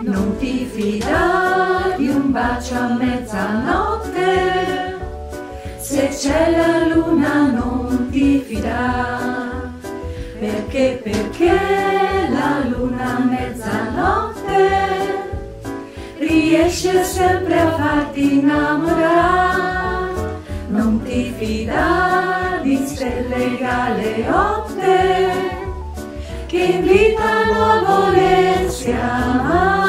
Non ti fidare di un bacio a mezzanotte, se c'è la luna non ti fidare, perché la luna a mezzanotte riesce sempre a farti innamorare. Non ti fidare di stelle galeotte che invitano a volersi amare.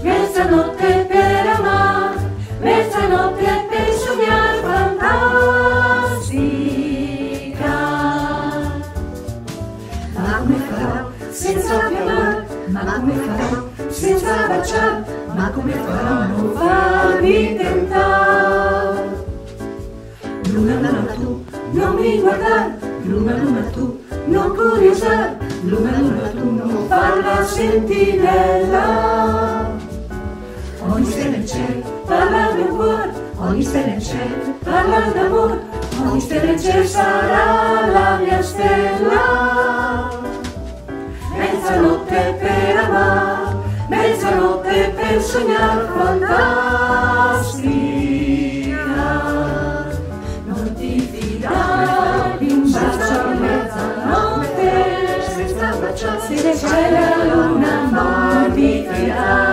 Mezzanotte per amare, mezzanotte per sognare fantastica. Ma come farò senza piovere? Ma come farò senza baciare? Ma come farò a non farmi tentare? Luna, luna tu, non mi guardare, luna, luna tu, non curiosare, luna, luna tu, non far la sentinella. Ogni stella in cielo parla del cuore, ogni stella in cielo parla d'amore, ogni stella in cielo sarà la mia stella. Mezzanotte per amare, mezzanotte per sognare fantastica. Non ti fidare di un bacio a mezzanotte, senza baciare, se c'è la luna non ti fidare.